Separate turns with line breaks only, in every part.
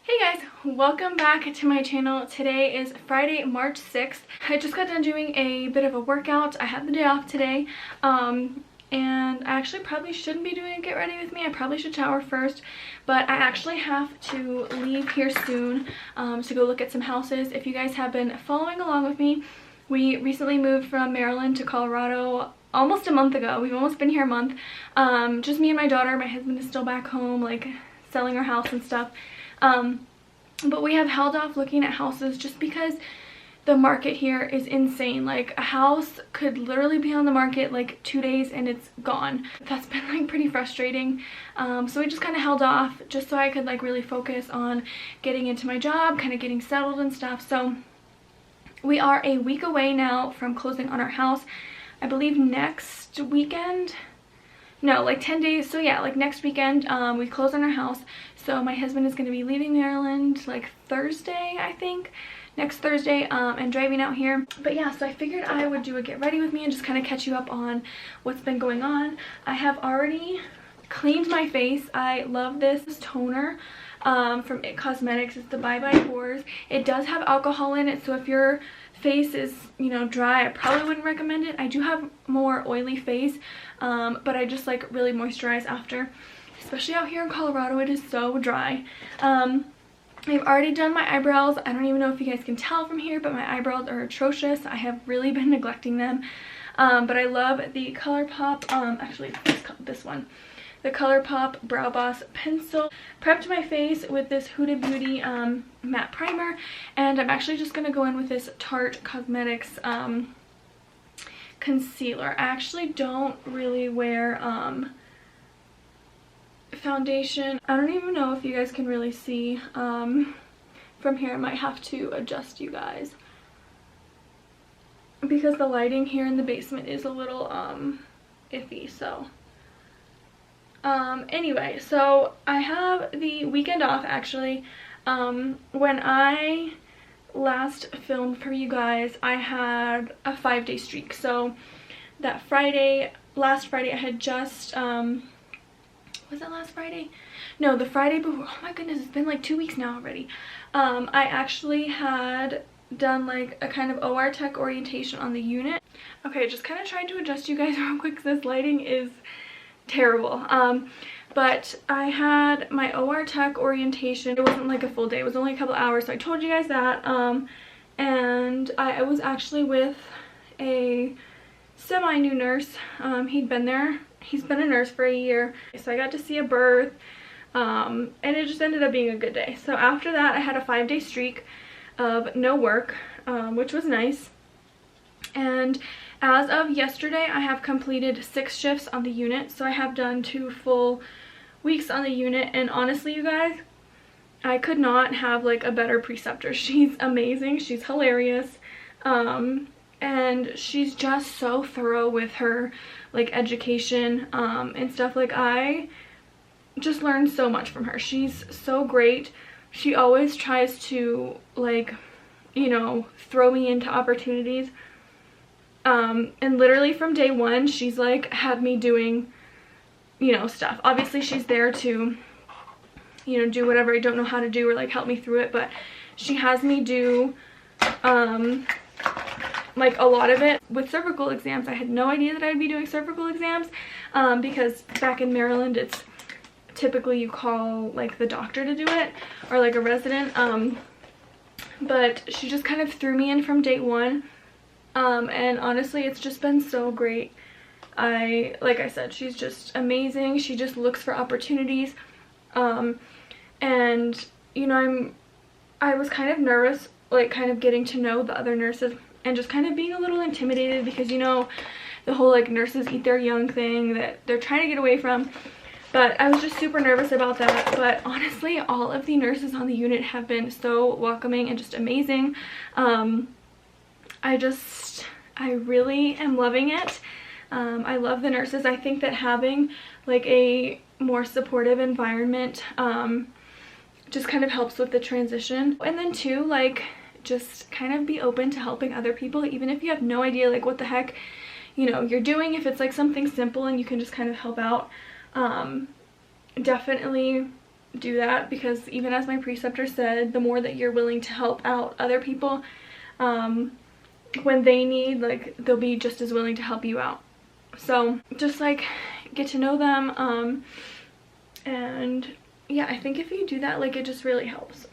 Hey guys, welcome back to my channel. Today is Friday, March 6th. I just got done doing a bit of a workout. I had the day off today, and I actually probably shouldn't be doing a get ready with me. I probably should shower first, but I actually have to leave here soon to go look at some houses. If you guys have been following along with me, we recently moved from Maryland to Colorado almost a month ago. We've almost been here a month. Just me and my daughter. My husband is still back home, like selling our house and stuff. But we have held off looking at houses just because the market here is insane. Like, a house could literally be on the market like 2 days and it's gone. That's been like pretty frustrating. So we just kind of held off just so I could like really focus on getting into my job, kind of getting settled and stuff. So we are a week away now from closing on our house. I believe next weekend. No, like 10 days. So yeah, like next weekend we close on our house. So my husband is going to be leaving Maryland like Thursday, I think, next Thursday, and driving out here. But yeah, so I figured I would do a get ready with me and just kind of catch you up on what's been going on. I have already cleaned my face. I love this toner from It Cosmetics. It's the Bye Bye Pores. It does have alcohol in it, so if your face is, you know, dry, I probably wouldn't recommend it. I do have more oily face, but I just like really moisturize after. Especially out here in Colorado, it is so dry. I've already done my eyebrows. I don't even know if you guys can tell from here, but my eyebrows are atrocious. I have really been neglecting them. But I love the ColourPop, actually this one. The ColourPop Brow Boss Pencil. Prepped my face with this Huda Beauty matte primer, and I'm actually just going to go in with this Tarte Cosmetics concealer. I actually don't really wear foundation. I don't even know if you guys can really see from here. I might have to adjust you guys because the lighting here in the basement is a little iffy. So anyway, so I have the weekend off actually. When I last filmed for you guys, I had a 5-day streak. So that Friday, last Friday, I had just was it last Friday? No, the Friday before. Oh my goodness, it's been like 2 weeks now already. I actually had done like a kind of OR tech orientation on the unit. Okay, just kind of trying to adjust you guys real quick because this lighting is terrible. But I had my OR tech orientation. It wasn't like a full day, it was only a couple hours, so I told you guys that. And I was actually with a semi-new nurse. He'd been there. He's been a nurse for a year, so I got to see a birth, and it just ended up being a good day. So after that, I had a 5-day streak of no work, which was nice. And as of yesterday, I have completed 6 shifts on the unit, so I have done 2 full weeks on the unit. And honestly, you guys, I could not have like a better preceptor. She's amazing. She's hilarious. And she's just so thorough with her like education and stuff. Like, I just learned so much from her. She's so great. She always tries to, like, you know, throw me into opportunities. And literally from day one, she's like had me doing, you know, stuff. Obviously she's there to, you know, do whatever I don't know how to do or like help me through it, but she has me do like a lot of it with cervical exams. I had no idea that I'd be doing cervical exams because back in Maryland it's typically you call like the doctor to do it or like a resident, but she just kind of threw me in from day one, and honestly it's just been so great. Like I said, she's just amazing. She just looks for opportunities, and you know, I was kind of nervous, like kind of getting to know the other nurses and just kind of being a little intimidated because, you know, the whole like nurses eat their young thing that they're trying to get away from. But I was just super nervous about that. But honestly, all of the nurses on the unit have been so welcoming and just amazing. I really am loving it. I love the nurses. I think that having like a more supportive environment just kind of helps with the transition. And then too, like, just kind of be open to helping other people, even if you have no idea like what the heck, you know, you're doing. If it's like something simple and you can just kind of help out, definitely do that, because even as my preceptor said, the more that you're willing to help out other people, when they need, like, they'll be just as willing to help you out. So just like get to know them, and yeah, I think if you do that, like, it just really helps.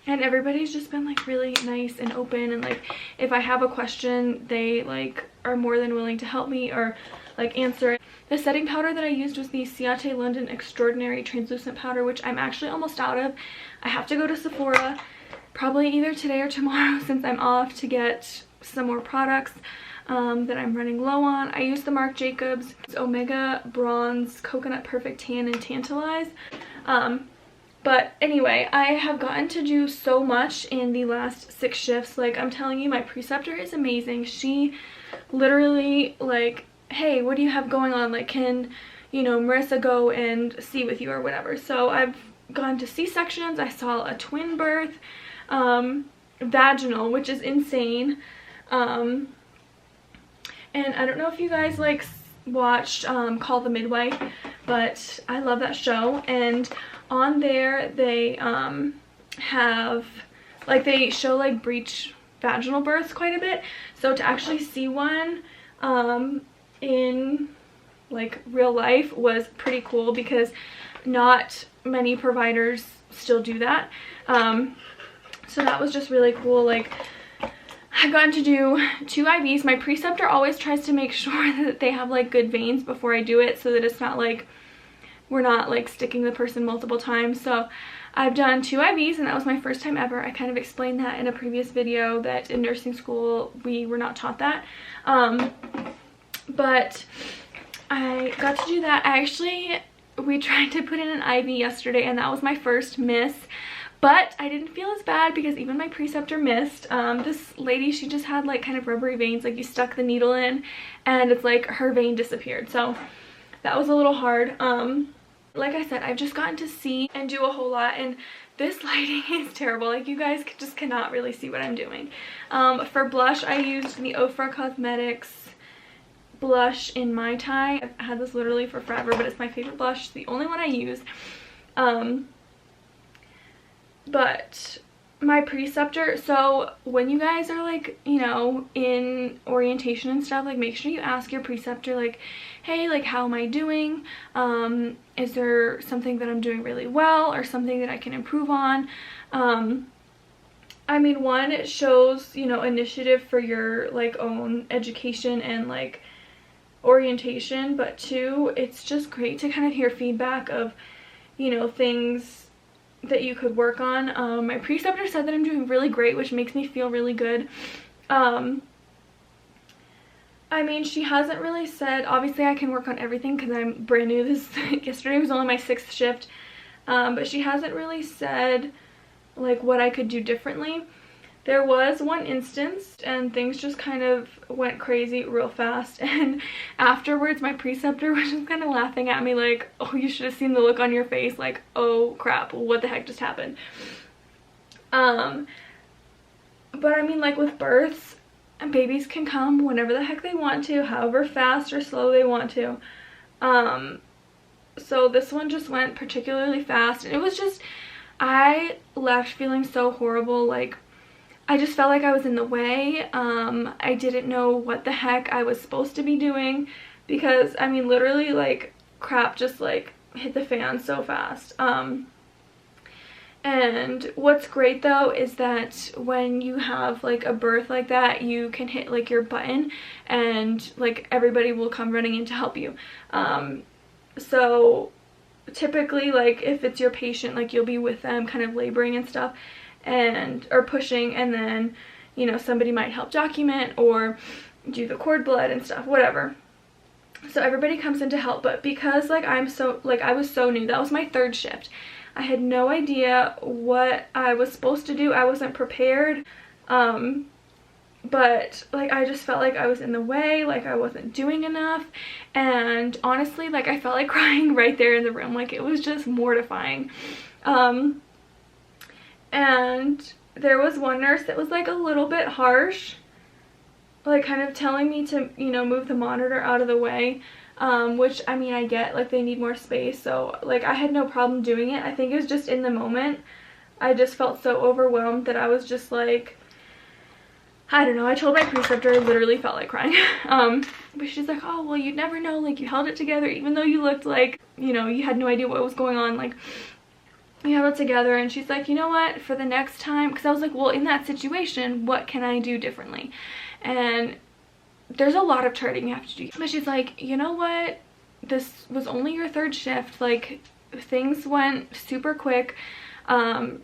And everybody's just been like really nice and open, and like if I have a question, they like are more than willing to help me or like answer it. The setting powder that I used was the Ciate London Extraordinary Translucent Powder, which I'm actually almost out of. I have to go to Sephora probably either today or tomorrow since I'm off, to get some more products that I'm running low on. I used the Marc Jacobs Omega Bronze Coconut Perfect Tan and Tantalize. But anyway, I have gotten to do so much in the last 6 shifts. Like, I'm telling you, my preceptor is amazing. She literally, like, hey, what do you have going on? Like, can, you know, Marissa go and see with you or whatever? So I've gone to C-sections. I saw a twin birth, vaginal, which is insane. And I don't know if you guys, like, watched Call the Midwife, but I love that show. And on there they have, like, they show like breech vaginal births quite a bit. So to actually see one in like real life was pretty cool, because not many providers still do that. So that was just really cool. Like, I've gotten to do 2 IVs. My preceptor always tries to make sure that they have like good veins before I do it, so that it's not like we're not like sticking the person multiple times. So I've done 2 IVs, and that was my first time ever. I kind of explained that in a previous video, that in nursing school we were not taught that. But I got to do that. We tried to put in an IV yesterday, and that was my first miss. But I didn't feel as bad, because even my preceptor missed. This lady, she just had like kind of rubbery veins, like you stuck the needle in and it's like her vein disappeared. So that was a little hard. Like I said, I've just gotten to see and do a whole lot, and this lighting is terrible. Like, you guys just cannot really see what I'm doing. For blush, I used the Ofra Cosmetics blush in Mai Tai. I've had this literally for forever, but it's my favorite blush. It's the only one I use. But my preceptor, so when you guys are like, you know, in orientation and stuff, like, make sure you ask your preceptor, like, hey, like, how am I doing? Is there something that I'm doing really well, or something that I can improve on? I mean, one, it shows, you know, initiative for your like own education and like orientation, but 2, it's just great to kind of hear feedback of, you know, things that you could work on. My preceptor said that I'm doing really great, which makes me feel really good. I mean, she hasn't really said, obviously I can work on everything because I'm brand new. Yesterday was only my 6th shift, but she hasn't really said like what I could do differently. There was one instance and things just kind of went crazy real fast, and afterwards my preceptor was just kind of laughing at me like, oh, you should have seen the look on your face, like, oh crap, what the heck just happened? But I mean, like, with births, babies can come whenever the heck they want to, however fast or slow they want to. So this one just went particularly fast, and it was just, I left feeling so horrible. Like, I just felt like I was in the way. I didn't know what the heck I was supposed to be doing, because I mean, literally, like, crap just like hit the fan so fast. And what's great though is that when you have like a birth like that, you can hit like your button and like everybody will come running in to help you. So typically, like, if it's your patient, like, you'll be with them kind of laboring and stuff, and or pushing, and then, you know, somebody might help document or do the cord blood and stuff, whatever. So everybody comes in to help. But because like I was so new, that was my 3rd shift, I had no idea what I was supposed to do. I wasn't prepared. But like, I just felt like I was in the way, like I wasn't doing enough, and honestly, like, I felt like crying right there in the room. Like, it was just mortifying. And there was one nurse that was like a little bit harsh, like kind of telling me to, you know, move the monitor out of the way. which I mean I get, like they need more space, so like I had no problem doing it. I think it was just in the moment I just felt so overwhelmed that I was just like, I don't know, I told my preceptor I literally felt like crying. But she's like, oh well, you'd never know, like you held it together even though you looked like, you know, you had no idea what was going on, like you held it together. And she's like, you know what, for the next time, because I was like, well, in that situation, what can I do differently? And there's a lot of charting you have to do. But she's like, you know what, this was only your third shift, like things went super quick.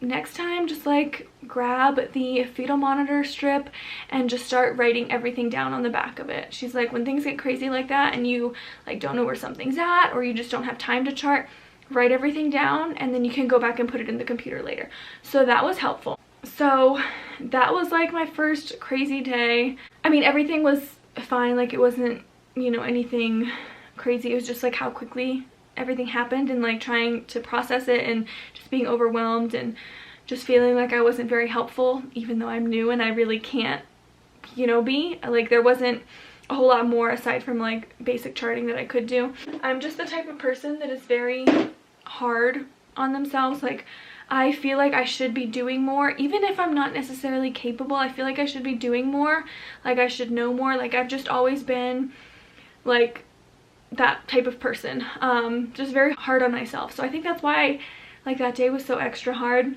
Next time, just like grab the fetal monitor strip and just start writing everything down on the back of it. She's like, when things get crazy like that and you like don't know where something's at, or you just don't have time to chart, write everything down and then you can go back and put it in the computer later. So that was helpful. So that was like my first crazy day. I mean, everything was fine, like it wasn't, you know, anything crazy. It was just like how quickly everything happened and like trying to process it and just being overwhelmed and just feeling like I wasn't very helpful, even though I'm new and I really can't, you know, be. Like there wasn't a whole lot more aside from like basic charting that I could do. I'm just the type of person that is very hard on themselves. Like I feel like I should be doing more, even if I'm not necessarily capable. I feel like I should be doing more, like I should know more. Like I've just always been like that type of person, just very hard on myself. So I think that's why like that day was so extra hard.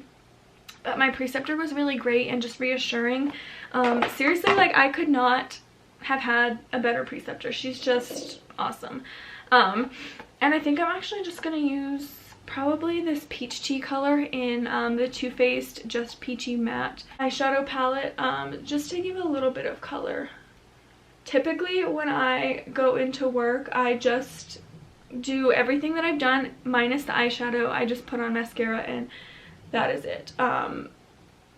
But my preceptor was really great and just reassuring. Seriously, like I could not have had a better preceptor. She's just awesome. And I think I'm actually just gonna use probably this peach tea color in the Too Faced Just Peachy Matte eyeshadow palette, just to give a little bit of color. Typically when I go into work, I just do everything that I've done minus the eyeshadow. I just put on mascara and that is it.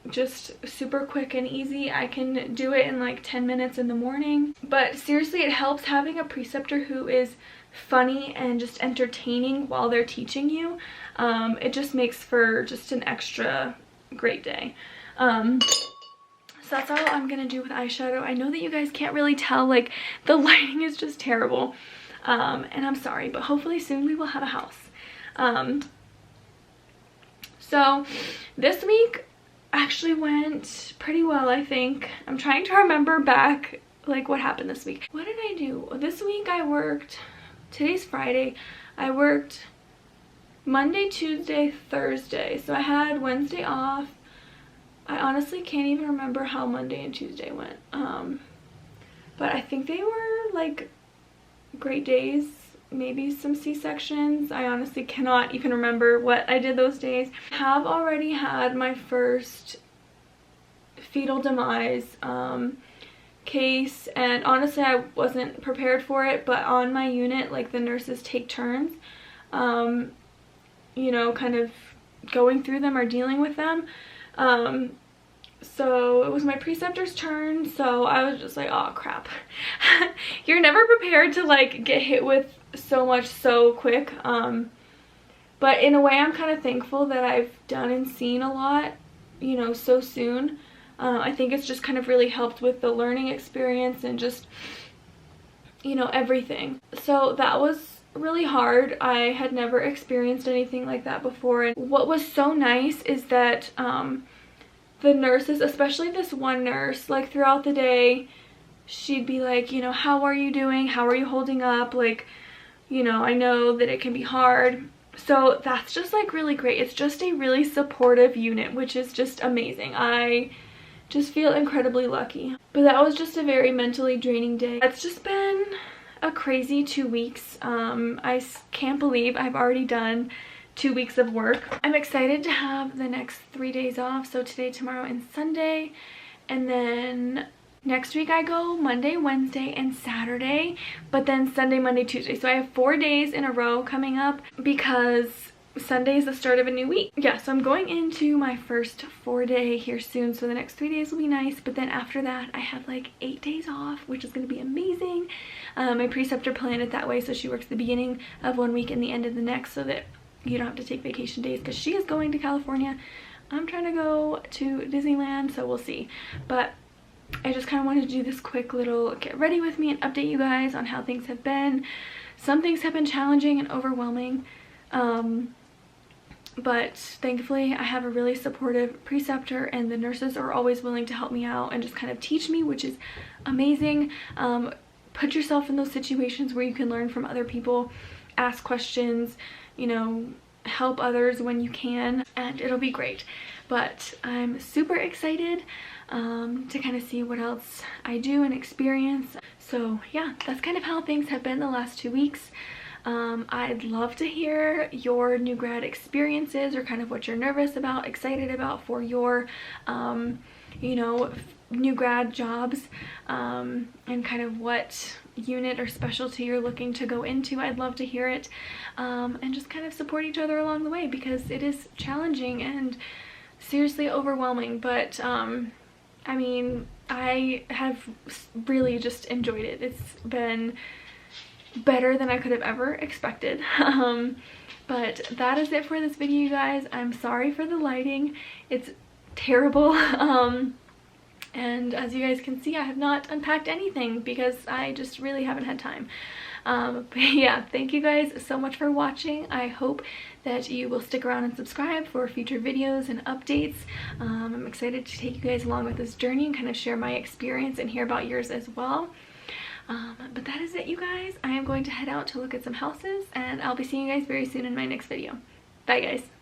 Just super quick and easy. I can do it in like 10 minutes in the morning. But seriously, it helps having a preceptor who is funny and just entertaining while they're teaching you. It just makes for just an extra great day. So that's all I'm gonna do with eyeshadow. I know that you guys can't really tell, like the lighting is just terrible, and I'm sorry, but hopefully soon we will have a house. So this week actually went pretty well, I think. I'm trying to remember back like what happened this week. What did I do? This week I worked, today's Friday, I worked Monday, Tuesday, Thursday. So I had Wednesday off. I honestly can't even remember how Monday and Tuesday went. But I think they were like great days, maybe some C-sections. I honestly cannot even remember what I did those days. I have already had my first fetal demise case, and honestly I wasn't prepared for it, but on my unit, like the nurses take turns, you know, kind of going through them or dealing with them. So it was my preceptor's turn, so I was just like, oh crap. You're never prepared to like get hit with so much so quick, but in a way I'm kind of thankful that I've done and seen a lot, you know, so soon. I think it's just kind of really helped with the learning experience and just, you know, everything. So that was really hard. I had never experienced anything like that before, and what was so nice is that the nurses, especially this one nurse, like throughout the day she'd be like, you know, how are you doing, how are you holding up, like, you know, I know that it can be hard. So that's just like really great. It's just a really supportive unit, which is just amazing. I just feel incredibly lucky. But that was just a very mentally draining day. It's just been a crazy 2 weeks. I can't believe I've already done 2 weeks of work. I'm excited to have the next 3 days off, so today, tomorrow, and Sunday, and then next week I go Monday, Wednesday, and Saturday, but then Sunday, Monday, Tuesday. So I have 4 days in a row coming up because Sunday is the start of a new week. Yeah, so I'm going into my first 4-day here soon, so the next 3 days will be nice, but then after that I have like 8 days off, which is going to be amazing. My preceptor planned it that way, so she works the beginning of 1 week and the end of the next, so that you don't have to take vacation days, because she is going to California. I'm trying to go to Disneyland, so we'll see. But I just kind of wanted to do this quick little get ready with me and update you guys on how things have been. some things have been challenging and overwhelming, but thankfully I have a really supportive preceptor, and the nurses are always willing to help me out and just kind of teach me, which is amazing. Put yourself in those situations where you can learn from other people, ask questions, you know, help others when you can, and it'll be great. But I'm super excited to kind of see what else I do and experience. So yeah, that's kind of how things have been the last 2 weeks. I'd love to hear your new grad experiences, or kind of what you're nervous about, excited about for your, you know, new grad jobs, and kind of what unit or specialty you're looking to go into. I'd love to hear it, and just kind of support each other along the way, because it is challenging and seriously overwhelming. But I mean, I have really just enjoyed it. It's been better than I could have ever expected. But that is it for this video, you guys. I'm sorry for the lighting, it's terrible. And as you guys can see, I have not unpacked anything because I just really haven't had time. But yeah, thank you guys so much for watching. I hope that you will stick around and subscribe for future videos and updates. I'm excited to take you guys along with this journey and kind of share my experience and hear about yours as well. But that is it, you guys. I am going to head out to look at some houses, and I'll be seeing you guys very soon in my next video. Bye, guys.